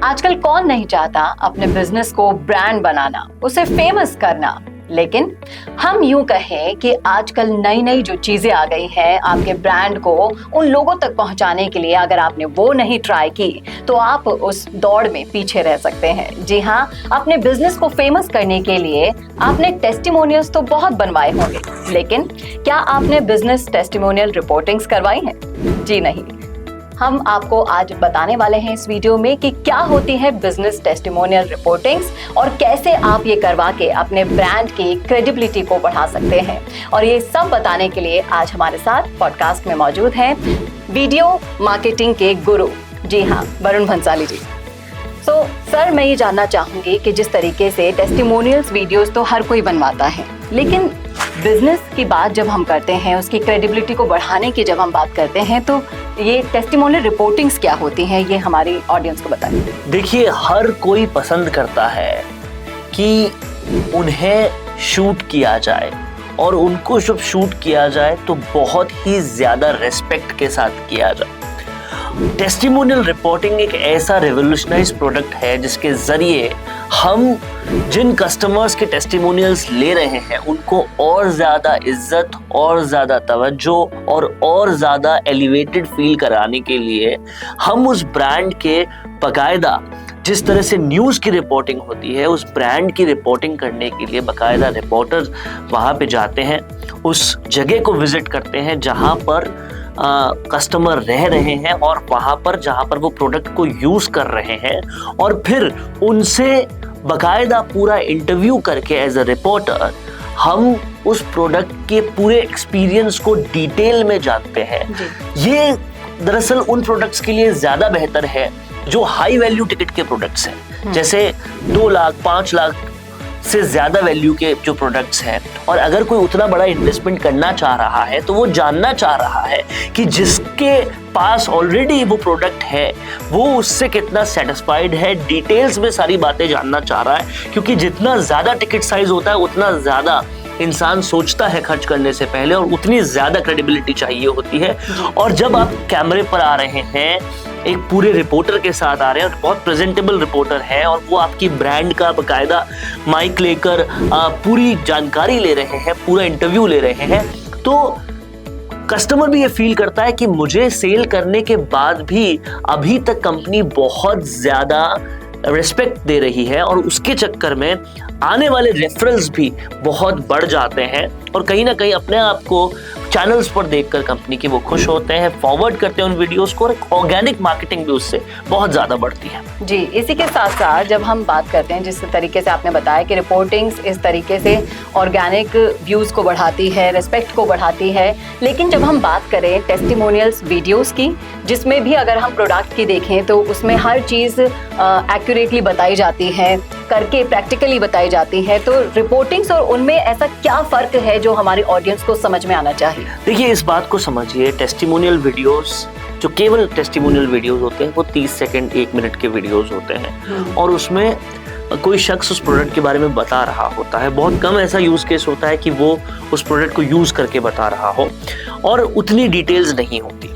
आजकल कौन नहीं चाहता अपने बिजनेस को ब्रांड बनाना, उसे फेमस करना। लेकिन हम यूं कहें कि आजकल नई नई जो चीजें आ गई हैं आपके ब्रांड को उन लोगों तक पहुंचाने के लिए, अगर आपने वो नहीं ट्राई की तो आप उस दौड़ में पीछे रह सकते हैं। जी हाँ, अपने बिजनेस को फेमस करने के लिए आपने टेस्टिमोनियल्स तो बहुत बनवाए होंगे, लेकिन क्या आपने बिजनेस टेस्टिमोनियल रिपोर्टिंग्स करवाई हैं? जी नहीं। हम आपको आज बताने वाले हैं इस वीडियो में कि क्या होती है बिजनेस टेस्टिमोनियल रिपोर्टिंग्स और कैसे आप ये करवा के अपने ब्रांड की क्रेडिबिलिटी को बढ़ा सकते हैं। और ये सब बताने के लिए आज हमारे साथ पॉडकास्ट में मौजूद हैं वीडियो मार्केटिंग के गुरु, जी हाँ, वरुण भंसाली जी। सर, मैं ये जानना चाहूंगी कि जिस तरीके से टेस्टिमोनियल्स वीडियोस तो हर कोई बनवाता है, लेकिन बिजनेस की बात जब हम करते हैं, उसकी क्रेडिबिलिटी को बढ़ाने की जब हम बात करते हैं, तो ये टेस्टिमोनियल रिपोर्टिंग्स क्या होती हैं, ये हमारी ऑडियंस को बताइए। देखिए, हर कोई पसंद करता है कि उन्हें शूट किया जाए, और उनको जब शूट किया जाए तो बहुत ही ज्यादा रिस्पेक्ट के साथ किया जाए। टेस्टिमोनियल रिपोर्टिंग एक ऐसा रेवोल्यूशनाइज प्रोडक्ट है जिसके जरिए हम जिन कस्टमर्स के टेस्टिमोनियल्स ले रहे हैं उनको और ज्यादा इज्जत, और ज्यादा तवज्जो और ज्यादा एलिवेटेड फील कराने के लिए हम उस ब्रांड के बाकायदा, जिस तरह से न्यूज़ की रिपोर्टिंग होती है, उस ब्रांड की रिपोर्टिंग करने के लिए बाकायदा रिपोर्टर वहाँ पे जाते हैं, उस जगह को विजिट करते हैं जहाँ पर कस्टमर रह रहे हैं और वहाँ पर जहाँ पर वो प्रोडक्ट को यूज़ कर रहे हैं, और फिर उनसे बाकायदा पूरा इंटरव्यू करके एज अ रिपोर्टर हम उस प्रोडक्ट के पूरे एक्सपीरियंस को डिटेल में जानते हैं। ये दरअसल उन प्रोडक्ट्स के लिए ज़्यादा बेहतर है जो हाई वैल्यू टिकट के प्रोडक्ट्स हैं, जैसे 2 लाख 5 लाख से ज्यादा वैल्यू के जो प्रोडक्ट्स हैं। और अगर कोई उतना बड़ा इन्वेस्टमेंट करना चाह रहा है तो वो जानना चाह रहा है कि जिसके पास ऑलरेडी वो प्रोडक्ट है वो उससे कितना सेटिस्फाइड है, डिटेल्स में सारी बातें जानना चाह रहा है, क्योंकि जितना ज्यादा टिकट साइज होता है उतना ज्यादा इंसान सोचता है खर्च करने से पहले, और उतनी ज्यादा क्रेडिबिलिटी चाहिए होती है। और जब आप कैमरे पर आ रहे हैं, एक पूरे रिपोर्टर के साथ आ रहे हैं, और बहुत प्रेजेंटेबल रिपोर्टर है, और वो आपकी ब्रांड का बाकायदा माइक लेकर पूरी जानकारी ले रहे हैं, पूरा इंटरव्यू ले रहे हैं, तो कस्टमर भी ये फील करता है कि मुझे सेल करने के बाद भी अभी तक कंपनी बहुत ज्यादा रिस्पेक्ट दे रही है, और उसके चक्कर में आने वाले रेफरल्स भी बहुत बढ़ जाते हैं, और कहीं ना कहीं अपने आप को चैनल्स पर देखकर कंपनी के वो खुश होते हैं, फॉरवर्ड करते हैं उन वीडियोस को, और ऑर्गेनिक मार्केटिंग भी उससे बहुत ज़्यादा बढ़ती है। जी, इसी के साथ साथ जब हम बात करते हैं, जिस तरीके से आपने बताया कि रिपोर्टिंग्स इस तरीके से ऑर्गेनिक व्यूज़ को बढ़ाती है, रिस्पेक्ट को बढ़ाती है, लेकिन जब हम बात करें टेस्टिमोनियल्स वीडियोस की, जिसमें भी अगर हम प्रोडक्ट की देखें तो उसमें हर चीज़ एक्यूरेटली बताई जाती है, करके प्रैक्टिकली बताई जाती है, तो रिपोर्टिंग्स और उनमें ऐसा क्या फ़र्क है जो हमारी ऑडियंस को समझ में आना चाहिए? देखिए, इस बात को समझिए, टेस्टिमोनियल वीडियोस जो केवल टेस्टिमोनियल वीडियोस होते हैं वो 30 सेकंड 1 मिनट के वीडियोस होते हैं, और उसमें कोई शख्स उस प्रोडक्ट के बारे में बता रहा होता है। बहुत कम ऐसा यूज़ केस होता है कि वो उस प्रोडक्ट को यूज़ करके बता रहा हो, और उतनी डिटेल्स नहीं होती।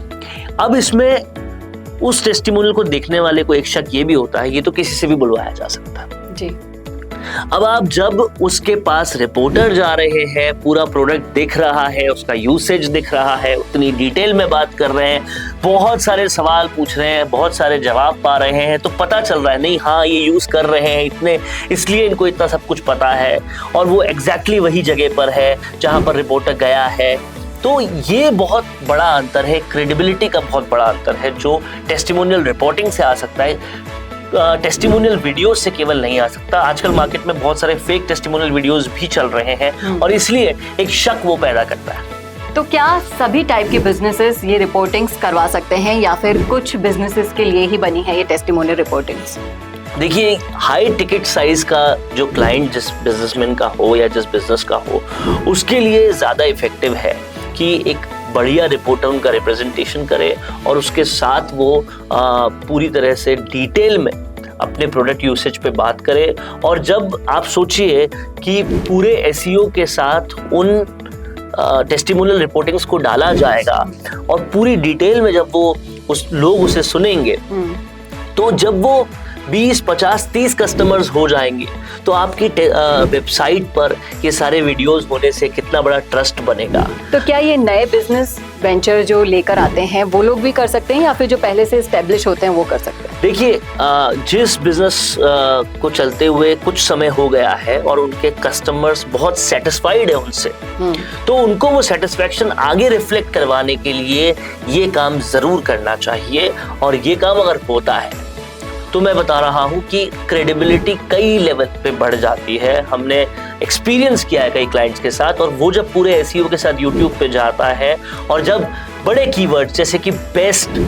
अब इसमें उस टेस्टिमोनियल को देखने वाले को एक शक ये भी होता है, ये तो किसी से भी बुलवाया जा सकता है। जी। अब आप जब उसके पास रिपोर्टर जा रहे हैं, पूरा प्रोडक्ट दिख रहा है, उसका यूसेज दिख रहा है, उतनी डिटेल में बात कर रहे हैं, बहुत सारे सवाल पूछ रहे हैं, बहुत सारे जवाब पा रहे हैं, तो पता चल रहा है नहीं, हाँ ये यूज़ कर रहे हैं इतने, इसलिए इनको इतना सब कुछ पता है, और वो एग्जैक्टली वही जगह पर है जहाँ पर रिपोर्टर गया है। तो ये बहुत बड़ा अंतर है, क्रेडिबिलिटी का बहुत बड़ा अंतर है, जो टेस्टिमोनियल रिपोर्टिंग से आ सकता है, टेस्टिमोनियल वीडियोस से केवल नहीं आ सकता। आजकल मार्केट में बहुत सारे फेक टेस्टिमोनियल वीडियोस भी चल रहे हैं, और इसलिए एक शक वो पैदा करता है। तो क्या सभी टाइप के बिजनेसेस ये रिपोर्टिंग्स करवा सकते हैं, या फिर कुछ बिजनेसेस के लिए ही बनी है ये टेस्टिमोनियल रिपोर्टिंग्स? देखिए, हाई टिकट साइज का जो क्लाइंट जिस बिजनेसमैन का हो या जिस बिजनेस का हो, उसके लिए ज़्यादा इफेक्टिव है कि एक बढ़िया रिपोर्टर उनका रिप्रेजेंटेशन करे, और उसके साथ वो पूरी तरह से डिटेल में अपने प्रोडक्ट यूसेज पे बात करे। और जब आप सोचिए कि पूरे एसईओ के साथ उन टेस्टिमोनियल रिपोर्टिंग्स को डाला जाएगा, और पूरी डिटेल में जब वो लोग उसे सुनेंगे, तो जब वो 20, 50, 30 कस्टमर्स हो जाएंगे तो आपकी वेबसाइट पर ये सारे वीडियोस होने से कितना बड़ा ट्रस्ट बनेगा। तो क्या ये नए बिजनेस वेंचर जो लेकर आते हैं वो लोग भी कर सकते हैं या फिर जो पहले से एस्टेब्लिश होते हैं वो कर सकते हैं? देखिए, जिस बिजनेस को चलते हुए कुछ समय हो गया है और उनके कस्टमर्स बहुत सेटिस्फाइड है उनसे, तो उनको वो सेटिस्फेक्शन आगे रिफ्लेक्ट करवाने के लिए ये काम जरूर करना चाहिए। और ये काम अगर होता है तो मैं बता रहा हूं कि क्रेडिबिलिटी कई लेवल पे बढ़ जाती है। हमने एक्सपीरियंस किया है कई क्लाइंट्स के साथ, और वो जब पूरे एसईओ के साथ यूट्यूब पे जाता है और जब बड़े कीवर्ड्स जैसे कि best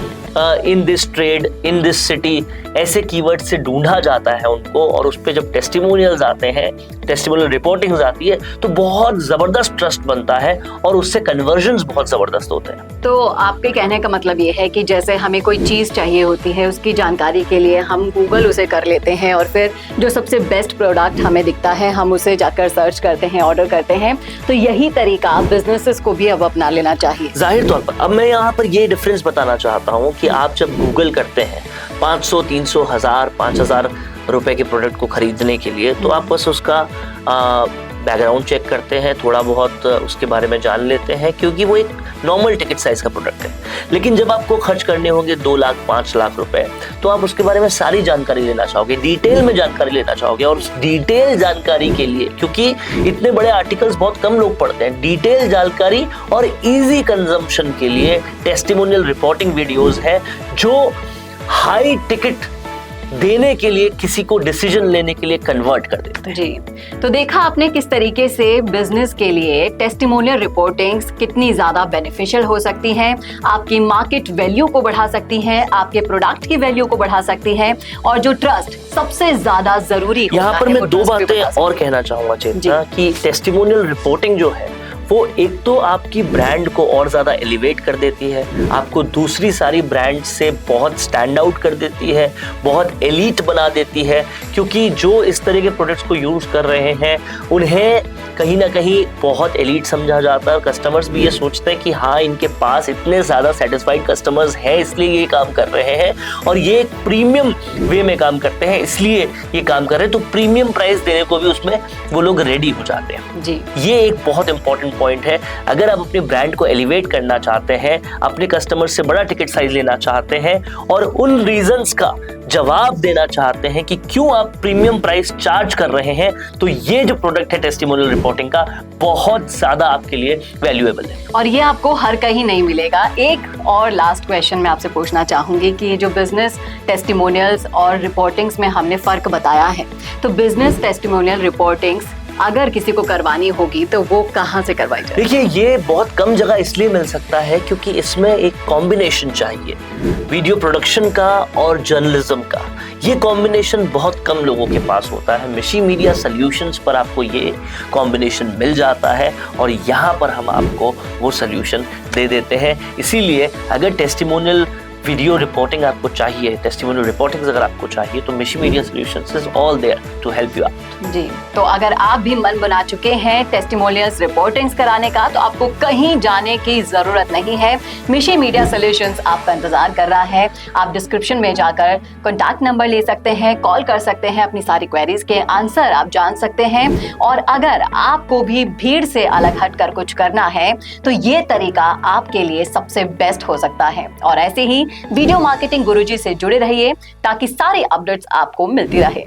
in this trade in this city ऐसे कीवर्ड से ढूंढा जाता है उनको, और उस पे जब टेस्टिमोनियल्स आते हैं, टेस्टिमोनियल रिपोर्टिंग्स आती है, तो बहुत जबरदस्त ट्रस्ट बनता है और उससे कन्वर्जन्स बहुत जबरदस्त होते हैं। तो आपके कहने का मतलब ये है कि जैसे हमें कोई चीज चाहिए होती है, उसकी जानकारी के लिए हम गूगल उसे कर लेते हैं और फिर जो सबसे बेस्ट प्रोडक्ट हमें दिखता है हम उसे जाकर सर्च करते हैं, ऑर्डर करते हैं। तो यही तरीका बिजनेसेस को भी अब अपना लेना चाहिए। जाहिर तौर पर अब मैं यहाँ पर ये डिफरेंस बताना चाहता हूँ कि आप जब गूगल करते हैं 500, 300, 1000, 5000 रुपए के प्रोडक्ट को खरीदने के लिए, तो आप बस उसका बैकग्राउंड चेक करते हैं, थोड़ा बहुत उसके बारे में जान लेते हैं, क्योंकि वो एक नॉर्मल टिकट साइज का प्रोडक्ट है। लेकिन जब आपको खर्च करने होंगे 2 लाख 5 लाख रुपए, तो आप उसके बारे में सारी जानकारी लेना चाहोगे, डिटेल में जानकारी लेना चाहोगे। और उस डिटेल जानकारी के लिए, क्योंकि इतने बड़े आर्टिकल्स बहुत कम लोग पढ़ते हैं, डिटेल जानकारी और इजी कंजम्पशन के लिए टेस्टिमोनियल रिपोर्टिंग वीडियोस है जो हाई टिकट देने के लिए किसी को डिसीजन लेने के लिए कन्वर्ट कर देते हैं। जी, तो देखा आपने किस तरीके से बिजनेस के लिए टेस्टिमोनियल रिपोर्टिंग्स कितनी ज्यादा बेनिफिशियल हो सकती हैं, आपकी मार्केट वैल्यू को बढ़ा सकती हैं, आपके प्रोडक्ट की वैल्यू को बढ़ा सकती हैं, और जो ट्रस्ट सबसे ज्यादा जरूरी होता है। यहाँ पर मैं 2 बातें और कहना चाहूंगा चेतना, कि टेस्टिमोनियल रिपोर्टिंग जो है वो एक तो आपकी ब्रांड को और ज्यादा एलिवेट कर देती है, आपको दूसरी सारी ब्रांड से बहुत स्टैंड आउट कर देती है, बहुत एलीट बना देती है, क्योंकि जो इस तरह के प्रोडक्ट्स को यूज कर रहे हैं उन्हें कहीं ना कहीं बहुत एलीट समझा जाता है। कस्टमर्स भी ये सोचते हैं कि हाँ, इनके पास इतने ज्यादा सेटिस्फाइड कस्टमर्स हैं इसलिए ये काम कर रहे हैं, और ये एक प्रीमियम वे में काम करते हैं इसलिए ये काम कर रहे हैं, तो प्रीमियम प्राइस देने को भी उसमें वो लोग रेडी हो जाते हैं। जी, ये एक बहुत इंपॉर्टेंट पॉइंट है। अगर आप अपने ब्रांड को एलिवेट करना चाहते हैं, अपने कस्टमर से बड़ा टिकट साइज लेना चाहते हैं और उन रीजंस का जवाब देना चाहते हैं कि क्यों आप प्रीमियम प्राइस चार्ज कर रहे हैं, तो ये जो प्रोडक्ट है टेस्टिमोनियल रिपोर्टिंग का बहुत ज्यादा आपके लिए वैल्यूएबल है, और ये आपको हर कहीं नहीं मिलेगा। एक और लास्ट क्वेश्चन मैं आपसे पूछना चाहूंगी कि ये जो बिजनेस टेस्टिमोनियल्स और रिपोर्टिंग्स में हमने फर्क बताया है, तो बिजनेस टेस्टिमोनियल रिपोर्टिंग्स अगर किसी को करवानी होगी तो वो कहाँ से करवाई जाए? देखिए, ये बहुत कम जगह इसलिए मिल सकता है क्योंकि इसमें एक कॉम्बिनेशन चाहिए, वीडियो प्रोडक्शन का और जर्नलिज्म का। ये कॉम्बिनेशन बहुत कम लोगों के पास होता है। मिशी मीडिया सॉल्यूशंस पर आपको ये कॉम्बिनेशन मिल जाता है और यहाँ पर हम आपको वो सॉल्यूशन दे देते हैं। इसीलिए अगर टेस्टिमोनियल वीडियो रिपोर्टिंग आपको चाहिए, टेस्टिमोनियल रिपोर्टिंग्स अगर आपको चाहिए, तो Mishi media solutions is all there to help you out. जी, तो अगर आप भी मन बना चुके हैं टेस्टिमोनियल्स रिपोर्टिंग्स कराने का, तो आपको कहीं जाने की जरूरत नहीं है। मिशी मीडिया सॉल्यूशंस आपका इंतजार कर रहा है। आप डिस्क्रिप्शन में जाकर कॉन्टैक्ट नंबर ले सकते हैं, कॉल कर सकते हैं, अपनी सारी क्वेरीज के आंसर आप जान सकते हैं। और अगर आपको भी भीड़ से अलग हटकर कुछ करना है तो ये तरीका आपके लिए सबसे बेस्ट हो सकता है। और ऐसे ही वीडियो मार्केटिंग गुरुजी से जुड़े रहिए ताकि सारे अपडेट्स आपको मिलती रहे।